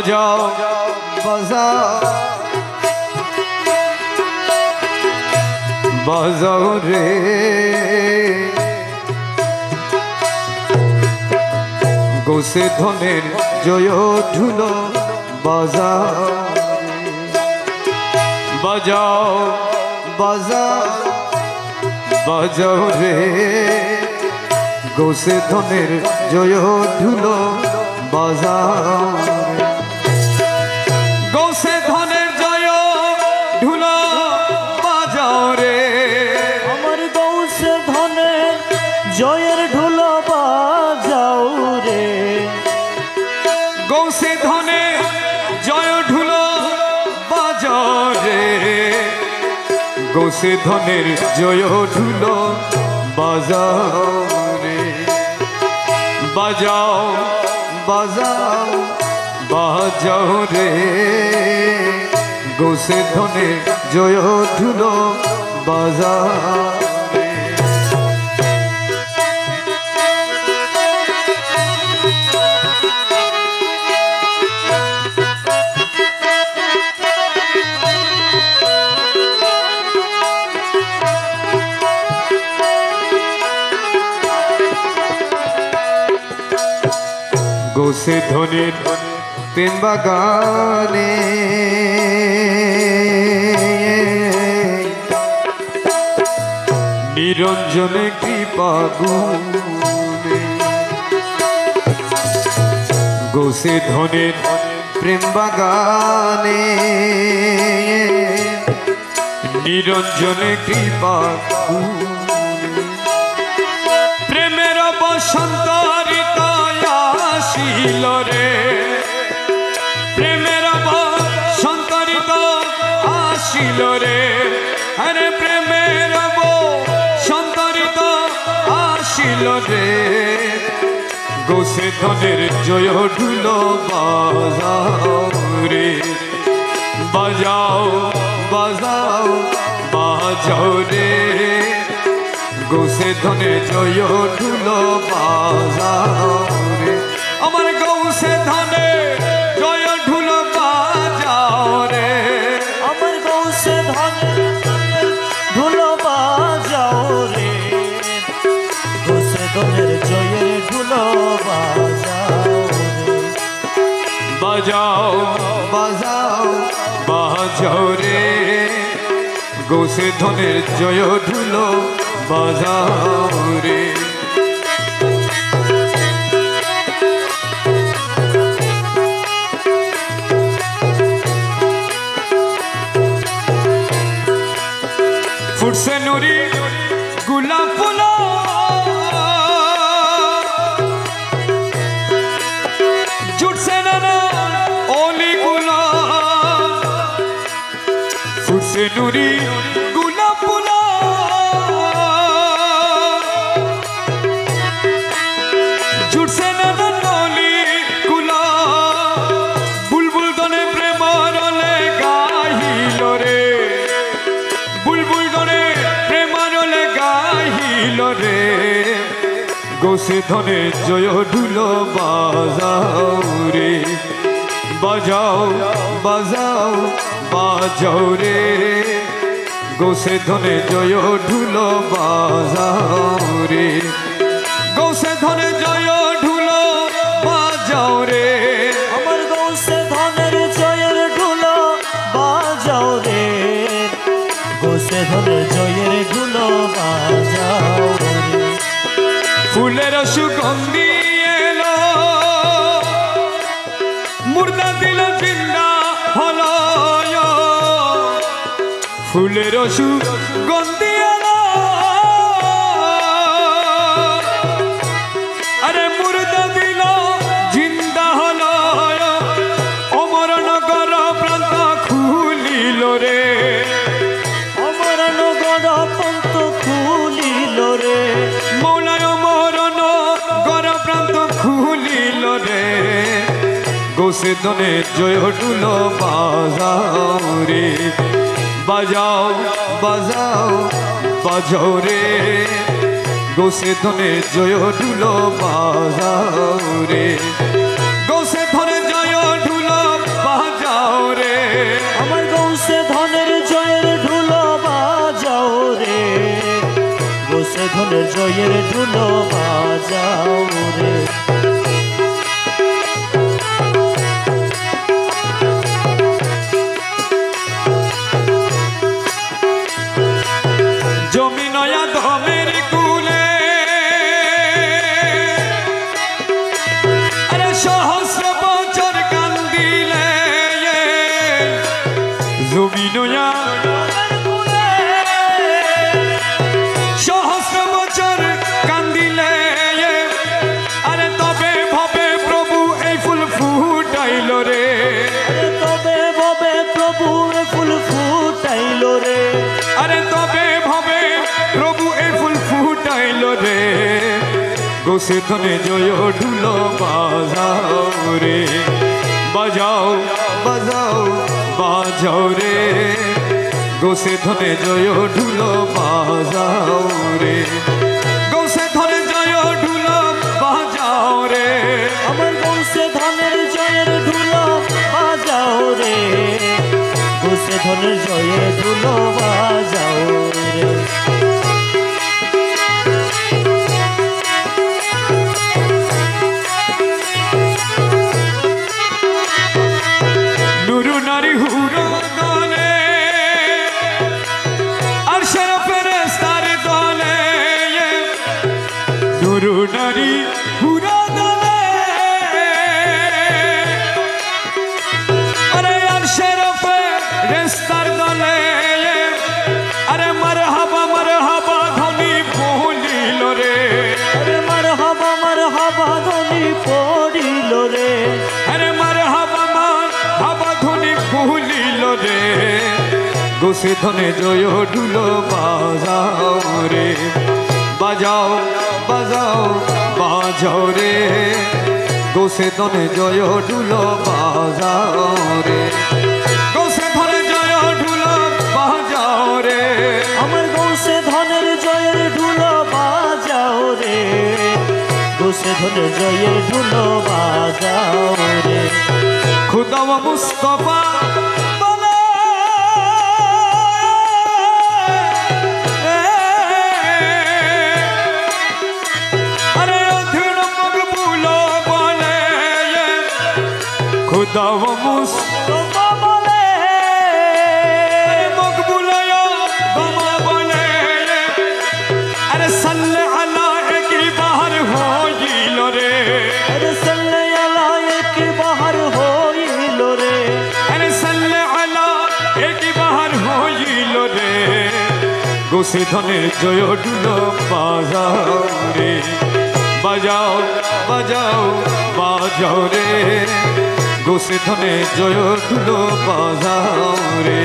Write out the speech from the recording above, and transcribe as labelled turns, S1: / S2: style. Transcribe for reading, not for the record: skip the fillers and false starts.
S1: बजाओ बजाओ बजाओ रे गोसे धनेर जय धुलो बजाओ बजाओ बजाओ बजाओ रे गोसे धनेर जय धुलो बजाओ गोसे धनेर जय धुलो बजाओ रे
S2: अमर गौसे धनेर जयर ढोलो बाजाओ रे
S1: गौसे धनेर जय ढुलो बजाओ रे गौसे धनेर जय ढुलो बजाओ रे बजाओ बजाओ बजाओ रे गौसे धनेर जय ढुलो बजाओ गोसे धनेर प्रेम बागाने निरंजने कृपा गुणे गोसे धनेर प्रेम बागाने निरंजने कृपा गुणे प्रेमेर बसंत रे प्रेमेर बसंत आसिल रे अरे प्रेमेर बसंत आसिल रे गोसे धनेर जय ढुलो बजाओ रे बजाओ बजाओ बजाओ रे गोसे धनेर जय ढुलो बजाओ रे अमर गौसे धने जय ढुलो बजाओ रे
S2: अमर गौसे धने ढोलो बाजाओ रे गौसे धनेर जयर ढोलो बाजाओ रे
S1: बजाओ बजाओ बजाओ रे गौसे धनेर जय ढुलो बजाओ रे फुटसे नुरी गुलाब फूलो जुटसे नाना ओली गुला फुटसे नुरी गुलाब फूलो जुटसे नाना ओली गुला बुलबुल दने प्रेम रले गाहिलो रे बुलबुल दने प्रेम रले गाहिलो रे गोसे धने जय ढुलो बजाओ रे बजाओ बजाओ बजाओ रे गोसे धने जय ढुलो बजाओ रे गोसे धने जय ढुलो बजाओ रे
S2: अमर गौसे धनेर जयर ढोलो बाजाओ रे गोसे धनेर जयर ढोलो बाजाओ रे
S1: फुलेर सुगंधी एलो मुर्दा दिल जिंदा हलो फुलेर सुगंधी एलो अरे मुर्दा दिल जिंदा हलो अमर नगर प्रांत खुलिल रे
S2: अमर नगर प्रांत खुलिल रे
S1: मौलाय खुलिल रे गोसे धने जय ढुलो बजाओ रे बजाओ बजाओ बजाओ रे गोसे धने जय ढुलो बजाओ रे गोसे धने जय ढुलो
S2: জয়ের ঢুলো বাজাও রে।
S1: জমি নয়া ধমের কুলে আরে সহস্র বছর কান্দিলে জমি নয়া সহস্র বছর কান্দিলে আরে তবে ভবে প্রভু এই ফুল ফুটাইল রে।
S2: তবে ভবে প্রভু এই ফুল ফুটাইল রে।
S1: আরে তবে ভবে প্রভু এই ফুল ফুটাইল রে। গোসে ধনে জয় ঢুলো বাজাও রে, বাজাও বাজাও বাজাও রে। গোসে ধনে জয় ঢুলো বাজাও রে, গোসে ধনে জয় ঢুলো বাজাও রে।
S2: আমার গৌসে ধনের জয়ের ঢুলো বাজাও রে। গৌসে ধনের জয়ের ঢুলো বাজাও রে।
S1: নুরু নারী হুরো দলে আর সারা ফেরেশতার দলে, নুরু নারী হুরো দলে আরে আর সারা ফেরেশতার দলে। আরে মারহাবা ধ্বনি বলিল রে।
S2: আরে মারহাবা ধ্বনি পড়িল রে।
S1: আরে মারহাবা ধ্বনি বলিল রে। গোসে ধনে জয় ঢুলো বাজাও রে, বাজাও বাজাও বাজাও রে। গোসে ধনে জয় ঢুলো বাজাও রে, গোসে ধনে জয় ঢুলো বাজাও রে।
S2: আমার গৌসে ধনের জয়ের ঢুলো বাজাও রে। গৌসে ধনের জয়ের ঢুলো বাজাও রে।
S1: খুদা ও মুস্তাফা বলে আরে অধীর মকবুল বলে, খুদা ও মুস্তাফা বলে মকবুল বাবা বলে। আরে সাল্লে আলা কি বাহার হইল রে।
S2: আরে সাল্লে আলা কি বাহার হইল রে।
S1: আরে সাল্লে আলা কি বাহার হইল রে। গোসে ধনের জয় ঢুলো বাজাও রে, বাজাও বাজাও বাজাও রে। গোসে ধনে জয় ঢুলো বাজাও রে।